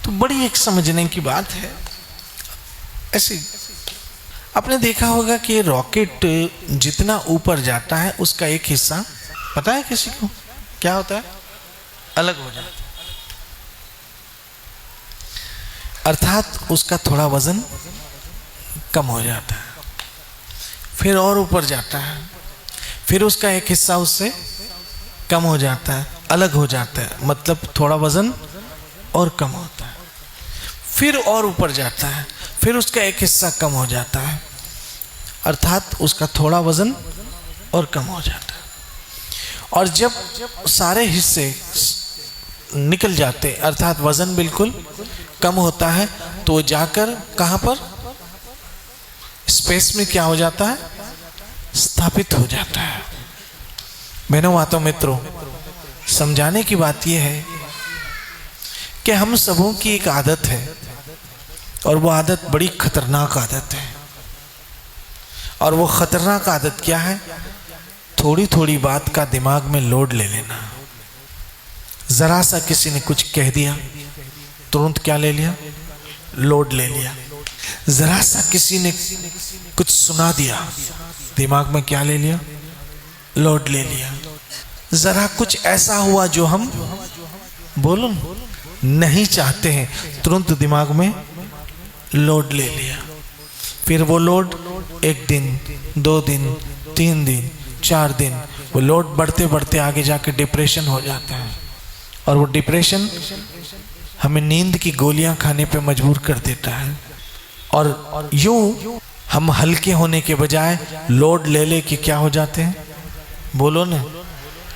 तो बड़ी एक समझने की बात है। ऐसे आपने देखा होगा कि रॉकेट जितना ऊपर जाता है उसका एक हिस्सा, पता है किसी को क्या होता है? अलग हो जाता है, अर्थात उसका थोड़ा वजन कम हो जाता है। फिर और ऊपर जाता है, फिर उसका एक हिस्सा उससे कम हो जाता है, अलग हो जाता है, मतलब थोड़ा वजन और कम होता है। फिर और ऊपर जाता है, फिर उसका एक हिस्सा कम हो जाता है, अर्थात उसका थोड़ा वजन और कम हो जाता है। और जब सारे हिस्से निकल जाते, अर्थात वजन बिल्कुल कम होता है, तो जाकर कहां पर? स्पेस में क्या हो जाता है? स्थापित हो जाता है। बहनों, माताओं, मित्रों, समझाने की बात यह है कि हम सबों की एक आदत है, और वो आदत बड़ी खतरनाक आदत है। और वो खतरनाक आदत क्या है? थोड़ी थोड़ी बात का दिमाग में लोड ले लेना। जरा सा किसी ने कुछ कह दिया, तुरंत क्या ले लिया? लोड ले लिया। जरा सा किसी ने कुछ सुना दिया, दिमाग में क्या ले लिया? लोड ले लिया। जरा कुछ ऐसा हुआ जो हम बोलो नहीं चाहते हैं, तुरंत दिमाग में लोड ले लिया। फिर वो लोड 1 दिन, 2 दिन, 3 दिन, 4 दिन, वो लोड बढ़ते बढ़ते आगे जाके डिप्रेशन हो जाता है। और वो डिप्रेशन हमें नींद की गोलियां खाने पे मजबूर कर देता है। और यूं हम हल्के होने के बजाय लोड ले ले के क्या हो जाते हैं? बोलो ना,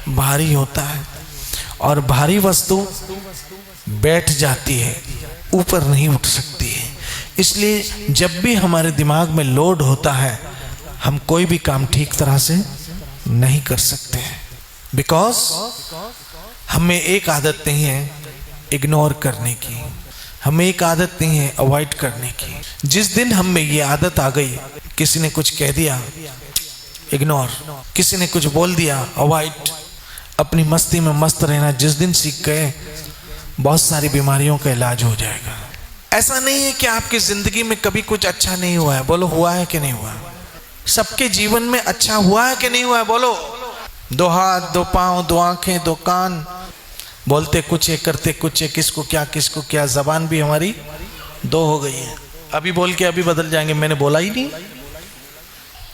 भारी होता है। और भारी वस्तु बैठ जाती है, ऊपर नहीं उठ सकती है। इसलिए जब भी हमारे दिमाग में लोड होता है, हम कोई भी काम ठीक तरह से नहीं कर सकते हैं। बिकॉज हमें एक आदत नहीं है इग्नोर करने की, हमें एक आदत नहीं है अवॉइड करने की। जिस दिन हम में ये आदत आ गई, किसी ने कुछ कह दिया इग्नोर, किसी ने कुछ बोल दिया अवॉइड, अपनी मस्ती में मस्त रहना जिस दिन सीख गए, बहुत सारी बीमारियों का इलाज हो जाएगा। ऐसा नहीं है कि आपकी जिंदगी में कभी कुछ अच्छा नहीं हुआ है। बोलो, हुआ है कि नहीं हुआ? सबके जीवन में अच्छा हुआ है कि नहीं हुआ है? बोलो। 2 हाथ, 2 पांव, 2 आंखें, 2 कान, बोलते कुछ है, करते कुछ है, किसको क्या किसको क्या। जबान भी हमारी 2 हो गई है, अभी बोल के अभी बदल जाएंगे, मैंने बोला ही नहीं।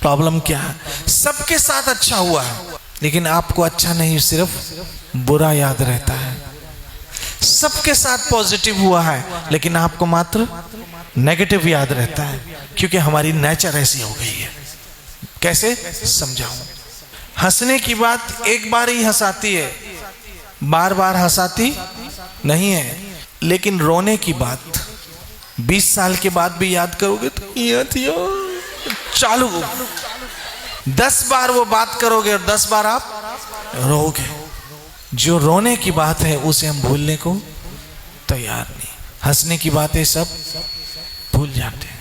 प्रॉब्लम क्या है? सबके साथ अच्छा हुआ है, लेकिन आपको अच्छा नहीं, सिर्फ बुरा याद रहता है। सबके साथ पॉजिटिव हुआ है, लेकिन आपको मात्र नेगेटिव याद रहता है, क्योंकि हमारी नेचर ऐसी हो गई है। कैसे समझाऊं? हंसने की बात एक बार ही हंसाती है, बार बार हंसाती नहीं है। लेकिन रोने की बात 20 साल के बाद भी याद करोगे तो चालू 10 बार वो बात करोगे और 10 बार आप रोओगे। जो रोने की बात है उसे हम भूलने को तैयार नहीं। हंसने की बातें सब भूल जाते हैं।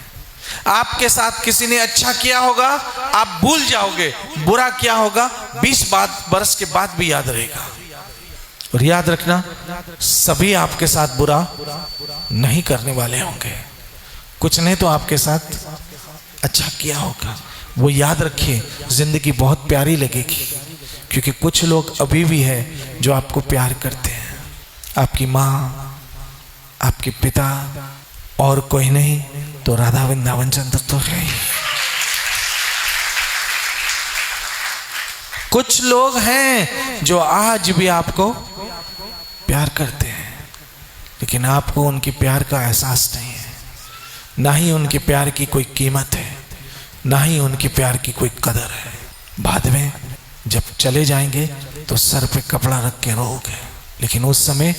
आपके साथ किसी ने अच्छा किया होगा, आप भूल जाओगे। बुरा किया होगा, 20 बरस के बाद भी याद रहेगा। और याद रखना, सभी आपके साथ बुरा नहीं करने वाले होंगे। कुछ ने तो आपके साथ अच्छा किया होगा, वो याद रखिए, जिंदगी बहुत प्यारी लगेगी। क्योंकि कुछ लोग अभी भी हैं जो आपको प्यार करते हैं। आपकी माँ, आपके पिता, और कोई नहीं तो राधा वृंदावन चंद्र तो है ही। कुछ लोग हैं जो आज भी आपको प्यार करते हैं, लेकिन आपको उनके प्यार का एहसास नहीं है, ना ही उनके प्यार की कोई कीमत है, ना ही उनके प्यार की कोई कदर है। बाद में जब चले जाएंगे तो सर पे कपड़ा रख के रोओगे, लेकिन उस समय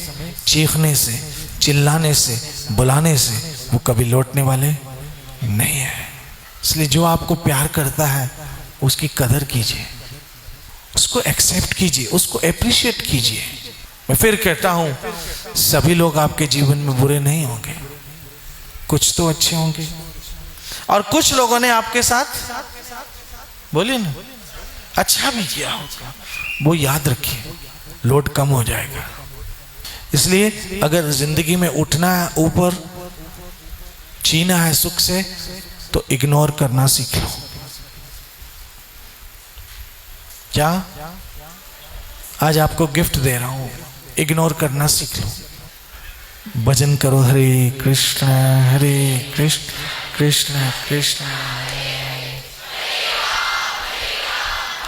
चीखने से, चिल्लाने से, बुलाने से वो कभी लौटने वाले नहीं है। इसलिए जो आपको प्यार करता है उसकी कदर कीजिए, उसको एक्सेप्ट कीजिए, उसको एप्रिशिएट कीजिए। मैं फिर कहता हूं, सभी लोग आपके जीवन में बुरे नहीं होंगे, कुछ तो अच्छे होंगे। और कुछ लोगों ने आपके साथ, बोलिए ना, अच्छा भी किया होगा, वो याद रखिए, लोड कम हो जाएगा। इसलिए अगर जिंदगी में उठना है ऊपर, जीना है सुख से, तो इग्नोर करना सीख लो। क्या आज आपको गिफ्ट दे रहा हूं, इग्नोर करना सीख लो। भजन करो, हरे कृष्ण कृष्ण कृष्ण कृष्ण